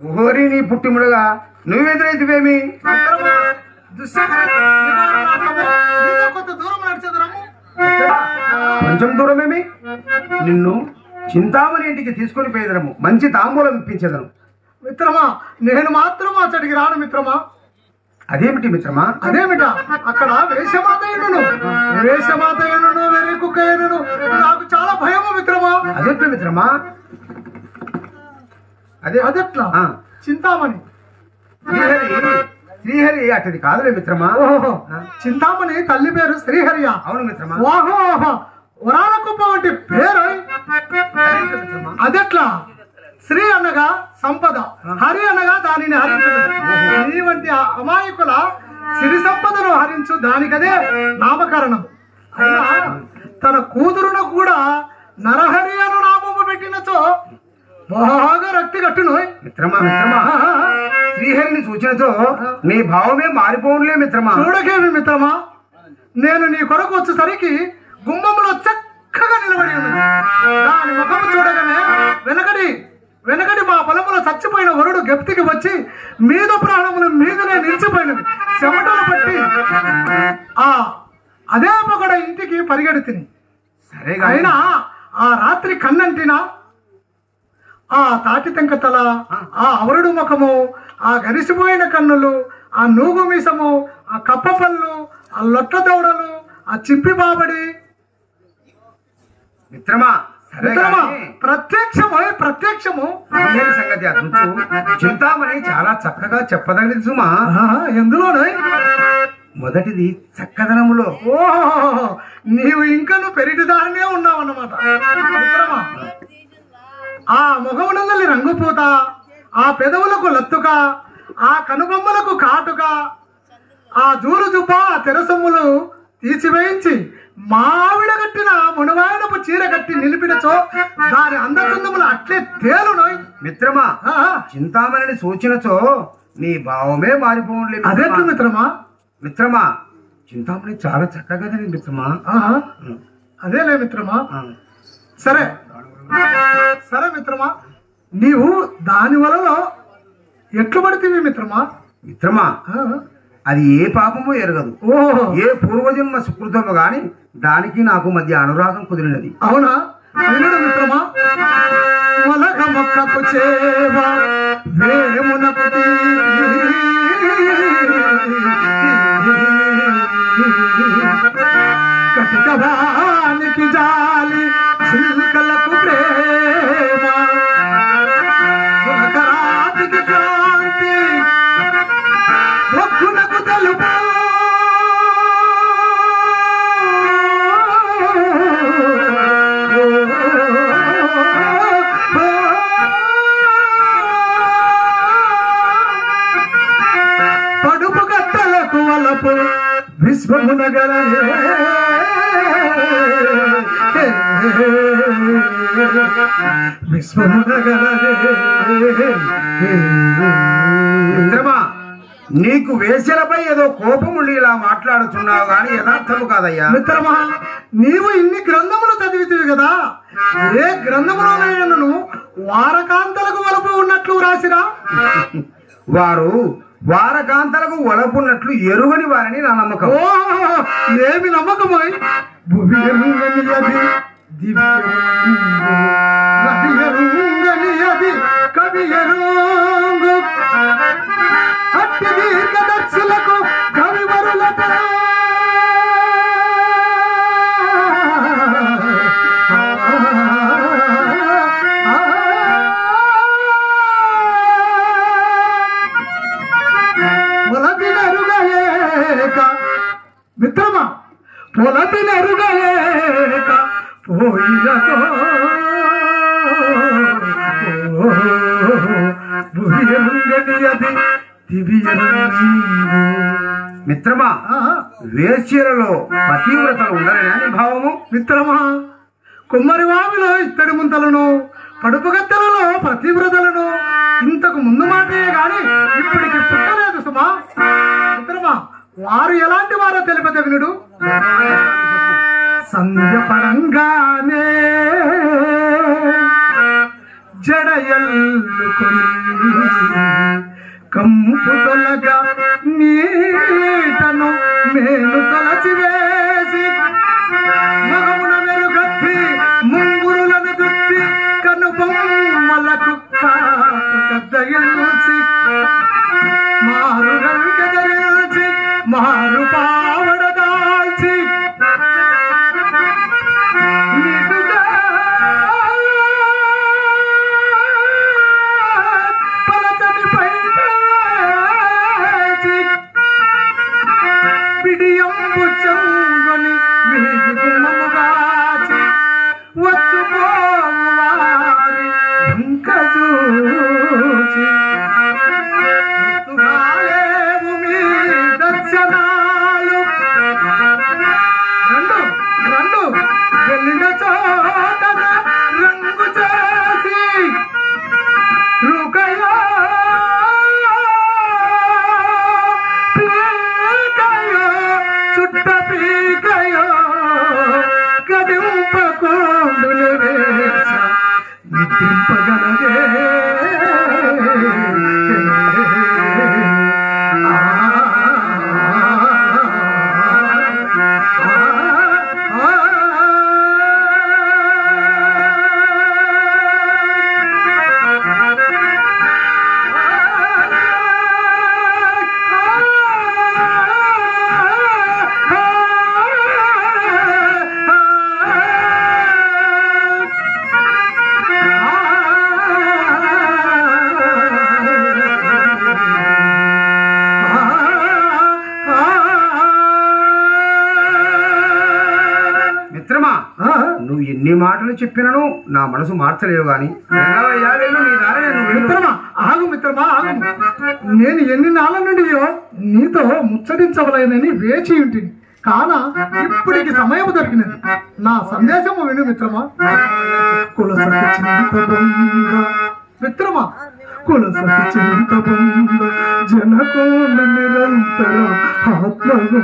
ఓరి నీ పుట్టిముడుగా నువ్వెదురైతువేమి? కొంచెం దూరమేమి? నిన్ను చింతామణి ఇంటికి తీసుకొని పోయేదరము, మంచి తాంబూలం ఇప్పించేదను. మిత్రమా, నేను మాత్రం అతడికి రాను మిత్రమా. అదేమిటి మిత్రమా? అదేమిటా, అక్కడ వేషమాతయ్యను వెర్రి కుక్కయ్యను నాకు చాలా భయము మిత్రమా. అదేంటి మిత్రమా? అదెట్లా? చింతామణి శ్రీహరి అటది కాదులే మిత్రమా. చింతామణి తల్లి పేరు శ్రీహరియ. అవును మిత్రమా. ఓహో, వరాల కుప్ప వంటి పేరు. అదెట్లా? శ్రీ అనగా సంపద, హరి అనగా దానిని హరించదు. నీ వంటి అమాయకుల సిరి సంపదను హరించు దానికదే నామకరణం. అయినా తన కూతురును కూడా నరహరి అను నామము పెట్టినచో బాగా రక్తి కట్టును. మిత్రమా శ్రీహరిని సూచనతో నీ భావమే మారిపోవులే మిత్రమా. చూడకేమి మిత్రమా, నేను నీ కొరకు వచ్చేసరికి గుమ్మంలో చక్కగా నిలబడి ఉన్నది. దాని ముఖము చూడగానే వెనకడి మా పొలంలో చచ్చిపోయిన వరుడు గెప్తికి వచ్చి మీద ప్రాణములు మీదనే నిలిచిపోయినవి. చెమటలు పట్టి అదే పొగడ ఇంటికి పరిగెడుతుంది. సరే, అయినా ఆ రాత్రి కన్నంటినా ఆ తాటి తెంక తల, ఆ అవరుడు ముఖము, ఆ గరిసిపోయిన కన్నులు, ఆ నూగు మీసము, ఆ కప్ప పళ్ళు, ఆ లొట్ల దౌడలు, ఆ చింపి బాబడి మిత్రమా ప్రత్యక్షము సంగతి అదుంచు. చింతామణి చాలా చక్కగా చెప్పదగినది సుమా. ఎందులోనే? మొదటిది చక్కదనములో. ఓహో, నీవు ఇంకా నువ్వు పెరిటిదారినే ఉన్నావన్నమాట మిత్రమా. ఆ ముఖమునందలి రంగుపూత, ఆ పెదవులకు లత్తుక, ఆ కనుబొమ్మలకు కాటుక, ఆ జూరు జుబ్బ, ఆ తెరసొమ్ములు తీసివేయించి మావిడ కట్టిన మునవాయనపు చీర కట్టి నిలిపినచో దాని అందచందములు అట్లే తేలునోయ్. మిత్రమా, చింతామణిని సూచనచో నీ భావమే మారిపోవులే. అదేంటి మిత్రమా, చింతామణి చాలా చక్కగా మిత్రమా. అదేలే మిత్రమా. సరే మిత్రమా, నీవు దాని వల్ల ఎట్లు పడితేవి మిత్రమా? అది ఏ పాపమో ఎరగదు, ఏ పూర్వజన్మ సుకృతమో గాని దానికి నాకు మధ్య అనురాగం కుదిరినది. అవునా? వినుడు మిత్రమా, మొలక మొక్కకు చేవ వేమునకు కటికవానికి జాలి చిల్కలకు ప్రేమ రాతికి శాంతి ఒక్కునకు తెలుపు పడుపు గట్టలకు వలపు విశ్వమునగలనే మిత్రమా, నీకు వేసలపై ఏదో కోపం ఉండి ఇలా మాట్లాడుతున్నావు గాని యథార్థము కాదయ్యా. మిత్రమా, నీవు ఇన్ని గ్రంథములు చదివితివి కదా, ఏ గ్రంథములోనైనను వారకాంతలకు వలపు ఉన్నట్లు రాసిరా? వారు వారకాంతలకు వలపున్నట్లు ఎరుగని వారని నా నమ్మకం. ఏమి నమ్మకమై? భూమి కవి ఎరుంగు అట్టి దీర్ఘదర్శులకు కవివరులట మిత్రమా, పొలపినరుగలేక పోయినతో మిత్రమా, వేశ్యలలో పతివ్రతలు ఉండరని భావము. మిత్రమా, కుమ్మరి వామిలో ఇత్తడి ముంతలను, పడుపుగత్తెలలో పతివ్రతలను ఇంతకు ముందు మాటే గాని ఇప్పటికి పుట్టలేదు సుమా. మిత్రమా, వారు ఎలాంటి వారో తెలిపద వినుడు. సంధ్య పడంగానే జడయల్లుకొని కంపు తొలగా నీటను మేను తలచివేసి మగమున మెరుగత్తి ముంగురులను దుత్తి కనుబొమ్మలకు కద్దగిల్చి మారు రవికదరిల్చి మారు పావడ దాల్చి పలచని పైచి పిడియంబు చంగుని వీధి గుమ్మముగాచి వచ్చుపోవారి చూచి లేవు మీ దర్శనాలు రెండు రెండు వెళ్ళిన చోటన రంగు చేసి రుకయో పీకయో చుట్ట పీకయో కదింపకోండులు వేస నిద్రింపగలగే నువ్వు ఎన్ని మాటలు చెప్పినను నా మనసు మార్చలేవు గాని మిత్రమా ఆగు మిత్రమా ఆగు నేను ఎన్ని నాళ్ళ నుండియో నీతో ముచ్చటించవలనని వేచి ఉంటుంది కానా ఇప్పటికి సమయం దొరికినది నా సందేశము విను మిత్రమా మిత్రమా జనకోణ నిరంతర ఆత్మగ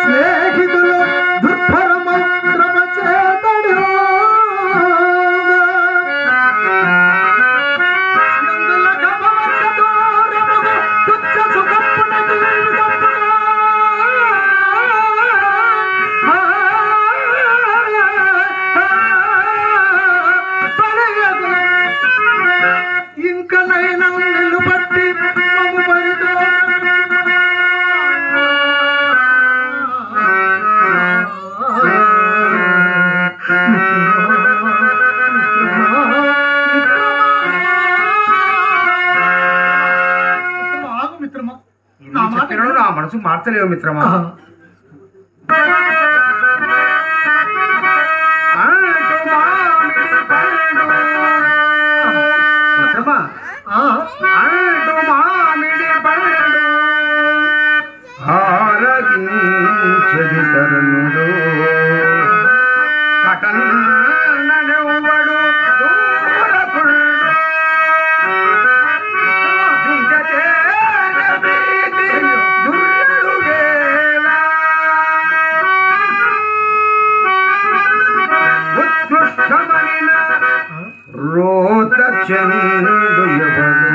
స్నేహితులు దుర్భరమంత్రమ చేతడు ఇంకనైనా నిలుబట్టి మమ్ము పరితో నా మనసు మార్చలేవు మిత్రమా మిత్రమా ఆరగించది తరుణుడు కటన్నడెవ్వడు దూరపుడు దుర్యడు వేళ ఉత్కృష్టమైన రోత చందు ఎవడు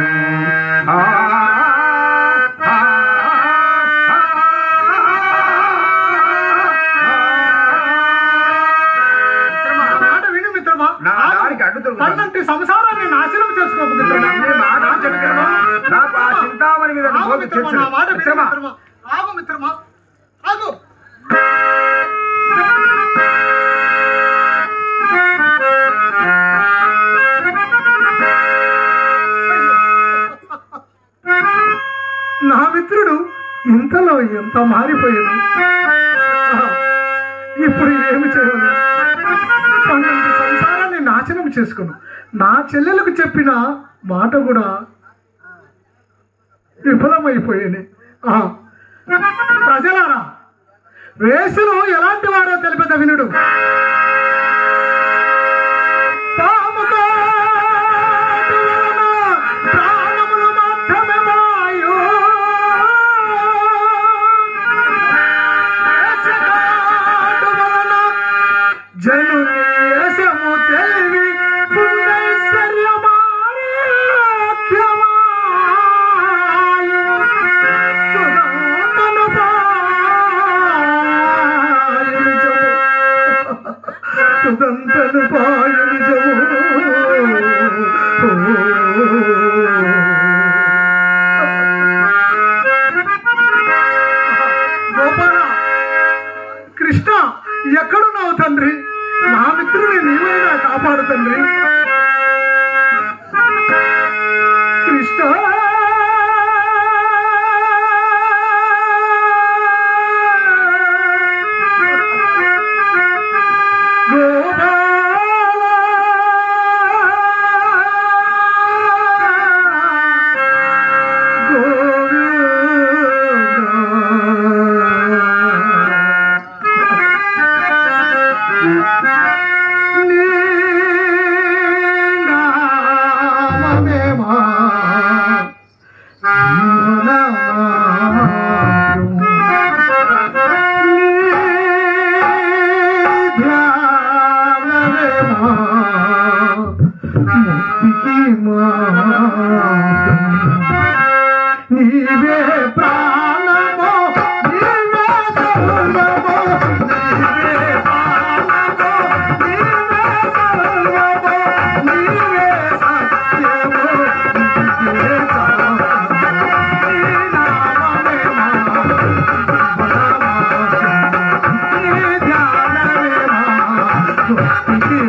పన్నంటి సంసారాన్ని నాశనం చేసుకోకుండా నాకు ఆ చింతామణి మీద ఆగు మిత్రమా ఆగు నా మిత్రుడు ఇంతలో ఎంత మారిపోయాడు ఇప్పుడు ఏమి చేయాలి పన్నెండు సంసారాన్ని నాశనం చేసుకున్నా నా చెల్లెలకు చెప్పిన మాట కూడా విఫలమైపోయాను ప్రజలారా వేసులు ఎలాంటి వాడో తెలిపేద వినుడు ప్రాణములు మాత్రమే మాయో తుదను నేసము తెలివి పుణ్యైశ్వర్యమాఖ్యమాయు తుదను తుదంతను పాయనిజము గోపాల కృష్ణ ఎక్కడున్నావు తండ్రి నా మిత్రుని నీవైనా కాపాడు తండ్రి కృష్ణ నీవే ప్రాణమో నీవే సర్వమో నీవే ప్రాణమో నీవే సర్వమో నీవే సత్యమో నీవే సర్వమో నీ నామమే నీ ధ్యానమే భక్తికి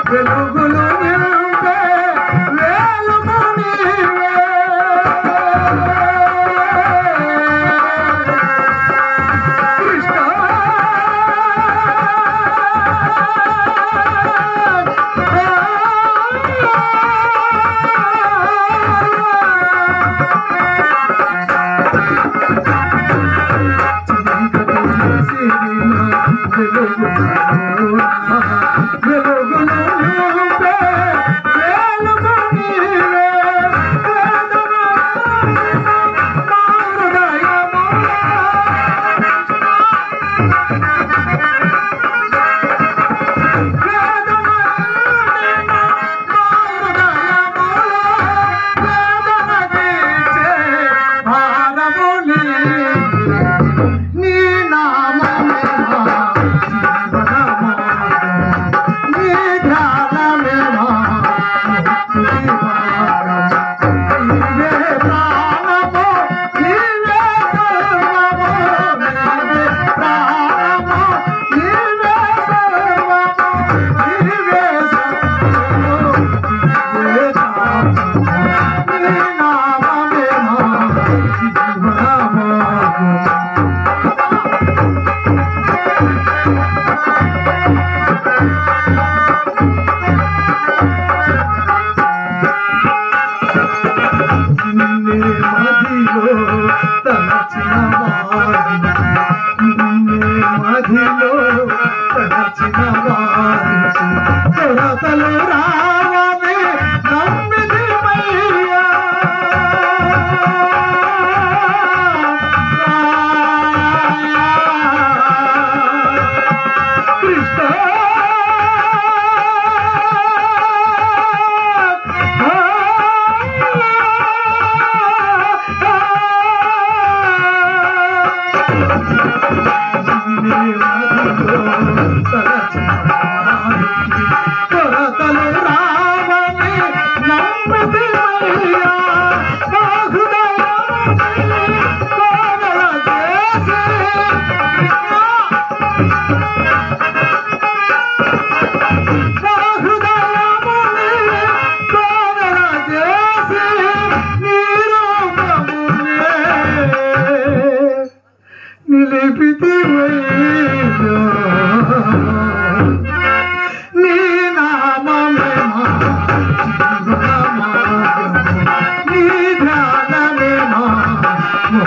వెలుగులు నింపే వేలుగు నీవే కృష్ణ నీ నామమే నీ ధ్యానమే నీవే ప్రాణమో నీవే సర్వమో నీవే ప్రాణమో నీవే సర్వమో నీవే సత్యమో నీవే శాంతమో నీ నామమే మధిలో తలచిన వారిసి కొరతలు రావనే నమ్మిదిమయ్యా కృష్ణ కొరతలు రావని నమ్మిదిమయ్యా నా హృదయముని కోవెల చేసి నా హృదయముని కోవెల చేసి నీ రూపమునే నిలిపితివయ్యా నీ నామమే జీవన మార్గం ఓ